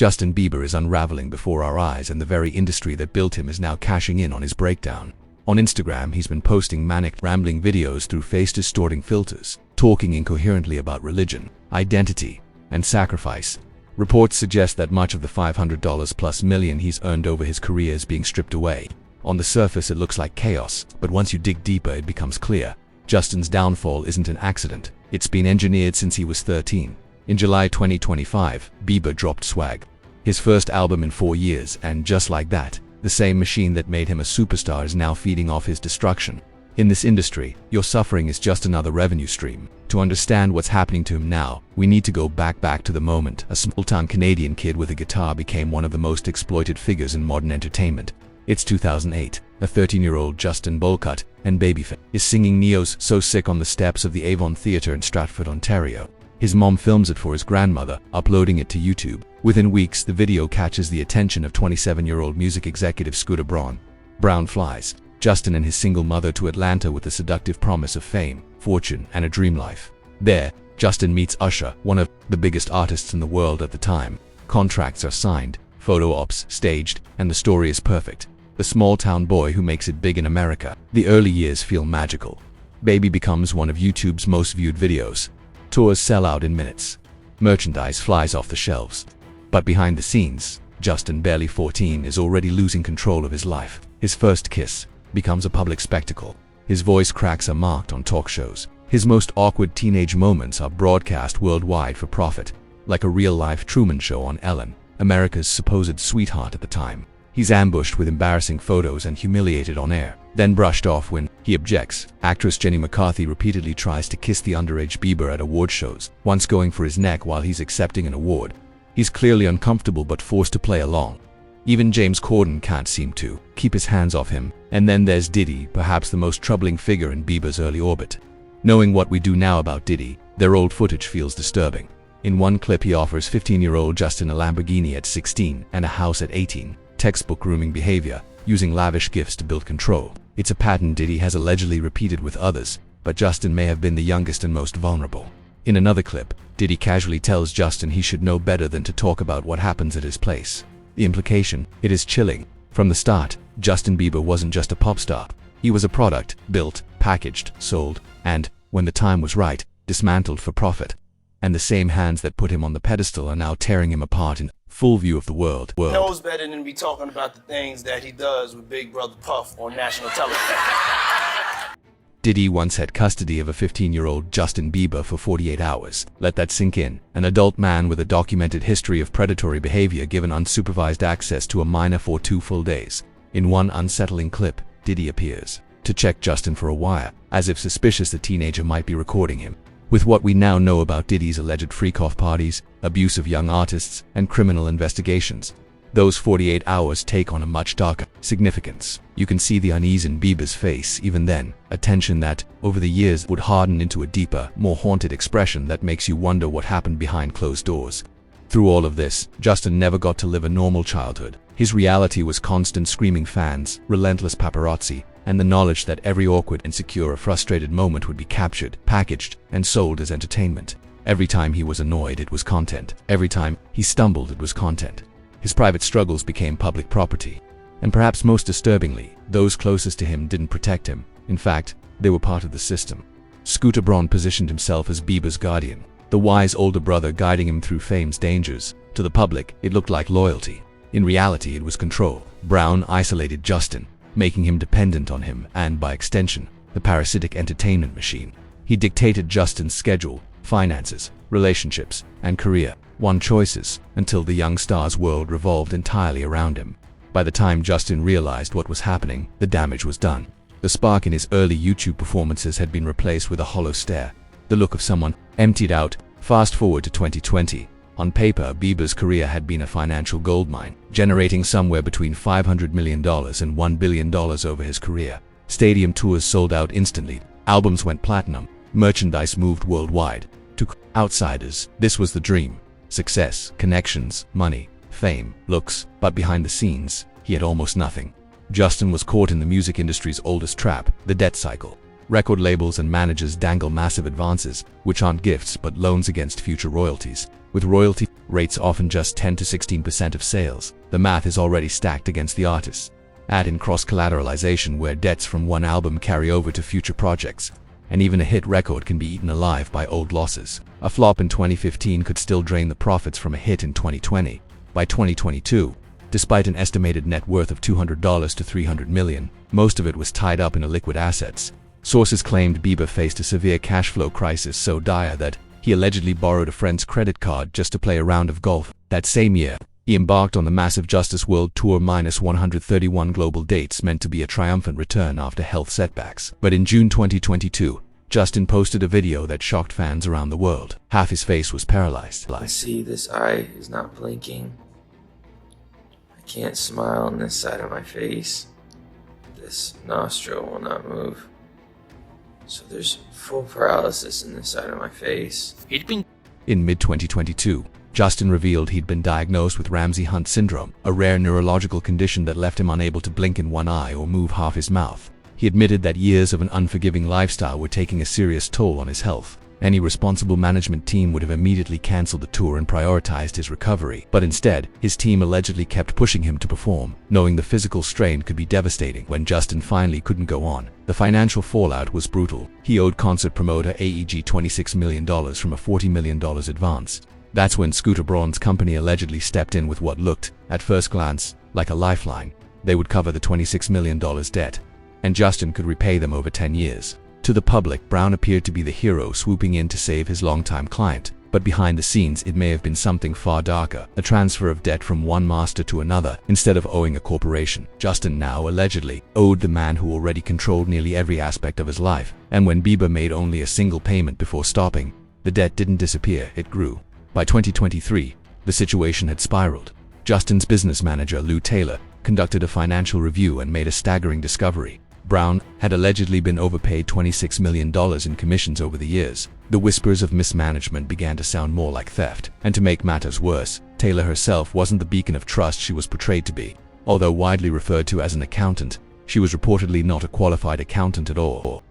Justin Bieber is unraveling before our eyes, and the very industry that built him is now cashing in on his breakdown. On Instagram, he's been posting manic, rambling videos through face-distorting filters, talking incoherently about religion, identity, and sacrifice. Reports suggest that much of the $500+ million he's earned over his career is being stripped away. On the surface, it looks like chaos, but once you dig deeper, it becomes clear. Justin's downfall isn't an accident. It's been engineered since he was 13. In July 2025, Bieber dropped Swag, his first album in 4 years, and just like that, the same machine that made him a superstar is now feeding off his destruction. In this industry, your suffering is just another revenue stream. To understand what's happening to him now, we need to go back to the moment a small-town Canadian kid with a guitar became one of the most exploited figures in modern entertainment. It's 2008. A 13-year-old Justin Bolcut and Babyface is singing Neo's So Sick on the steps of the Avon Theatre in Stratford, Ontario. His mom films it for his grandmother, uploading it to YouTube. Within weeks, the video catches the attention of 27-year-old music executive Scooter Braun. Brown flies Justin and his single mother to Atlanta with the seductive promise of fame, fortune, and a dream life. There, Justin meets Usher, one of the biggest artists in the world at the time. Contracts are signed, photo ops staged, and the story is perfect. The small-town boy who makes it big in America. The early years feel magical. Baby becomes one of YouTube's most viewed videos. Tours sell out in minutes. Merchandise flies off the shelves. But behind the scenes, Justin, barely 14, is already losing control of his life. His first kiss becomes a public spectacle. His voice cracks are marked on talk shows. His most awkward teenage moments are broadcast worldwide for profit, like a real-life Truman Show on Ellen, America's supposed sweetheart at the time. He's ambushed with embarrassing photos and humiliated on air, then brushed off when he objects. Actress Jenny McCarthy repeatedly tries to kiss the underage Bieber at award shows, once going for his neck while he's accepting an award. He's clearly uncomfortable but forced to play along. Even James Corden can't seem to keep his hands off him. And then there's Diddy, perhaps the most troubling figure in Bieber's early orbit. Knowing what we do now about Diddy, their old footage feels disturbing. In one clip, he offers 15-year-old Justin a Lamborghini at 16 and a house at 18. Textbook grooming behavior, using lavish gifts to build control. It's a pattern Diddy has allegedly repeated with others, but Justin may have been the youngest and most vulnerable. In another clip, Diddy casually tells Justin he should know better than to talk about what happens at his place. The implication, it is chilling. From the start, Justin Bieber wasn't just a pop star. He was a product, built, packaged, sold, and, when the time was right, dismantled for profit. And the same hands that put him on the pedestal are now tearing him apart in full view of the world. He knows better than to be talking about the things that he does with Big Brother Puff on national television. Diddy once had custody of a 15-year-old Justin Bieber for 48 hours. Let that sink in. An adult man with a documented history of predatory behavior given unsupervised access to a minor for 2 full days. In one unsettling clip, Diddy appears to check Justin for a wire, as if suspicious the teenager might be recording him. With what we now know about Diddy's alleged freak-off parties, abuse of young artists, and criminal investigations, those 48 hours take on a much darker significance. You can see the unease in Bieber's face even then, a tension that, over the years, would harden into a deeper, more haunted expression that makes you wonder what happened behind closed doors. Through all of this, Justin never got to live a normal childhood. His reality was constant screaming fans, relentless paparazzi, and the knowledge that every awkward, insecure, or frustrated moment would be captured, packaged, and sold as entertainment. Every time he was annoyed, it was content. Every time he stumbled, it was content. His private struggles became public property. And perhaps most disturbingly, those closest to him didn't protect him. In fact, they were part of the system. Scooter Braun positioned himself as Bieber's guardian, the wise older brother guiding him through fame's dangers. To the public, it looked like loyalty. In reality, it was control. Braun isolated Justin, making him dependent on him and, by extension, the parasitic entertainment machine. He dictated Justin's schedule, finances, relationships, and career, one choices, until the young star's world revolved entirely around him. By the time Justin realized what was happening, the damage was done. The spark in his early YouTube performances had been replaced with a hollow stare, the look of someone emptied out. Fast forward to 2020. On paper, Bieber's career had been a financial goldmine, generating somewhere between $500 million and $1 billion over his career. Stadium tours sold out instantly, albums went platinum, merchandise moved worldwide. To outsiders, this was the dream. Success, connections, money, fame, looks, but behind the scenes, he had almost nothing. Justin was caught in the music industry's oldest trap, the debt cycle. Record labels and managers dangle massive advances, which aren't gifts but loans against future royalties. With royalty rates often just 10 to 16% of sales. The math is already stacked against the artists. Add in cross-collateralization where debts from one album carry over to future projects, and even a hit record can be eaten alive by old losses. A flop in 2015 could still drain the profits from a hit in 2020. By 2022, despite an estimated net worth of $200 to $300 million, most of it was tied up in illiquid assets. Sources claimed Bieber faced a severe cash flow crisis so dire that he allegedly borrowed a friend's credit card just to play a round of golf. That same year, he embarked on the massive Justice World Tour minus 131 global dates meant to be a triumphant return after health setbacks. But in June 2022, Justin posted a video that shocked fans around the world. Half his face was paralyzed. I see this eye is not blinking. I can't smile on this side of my face. This nostril will not move. So there's full paralysis in this side of my face. In mid-2022, Justin revealed he'd been diagnosed with Ramsay-Hunt syndrome, a rare neurological condition that left him unable to blink in one eye or move half his mouth. He admitted that years of an unforgiving lifestyle were taking a serious toll on his health. Any responsible management team would have immediately canceled the tour and prioritized his recovery. But instead, his team allegedly kept pushing him to perform, knowing the physical strain could be devastating. When Justin finally couldn't go on, the financial fallout was brutal. He owed concert promoter AEG $26 million from a $40 million advance. That's when Scooter Braun's company allegedly stepped in with what looked, at first glance, like a lifeline. They would cover the $26 million debt, and Justin could repay them over 10 years. To the public, Brown appeared to be the hero swooping in to save his longtime client, but behind the scenes it may have been something far darker, a transfer of debt from one master to another instead of owing a corporation. Justin now allegedly owed the man who already controlled nearly every aspect of his life, and when Bieber made only a single payment before stopping, the debt didn't disappear, it grew. By 2023, the situation had spiraled. Justin's business manager, Lou Taylor, conducted a financial review and made a staggering discovery. Brown had allegedly been overpaid $26 million in commissions over the years. The whispers of mismanagement began to sound more like theft. And to make matters worse, Taylor herself wasn't the beacon of trust she was portrayed to be. Although widely referred to as an accountant, she was reportedly not a qualified accountant at all.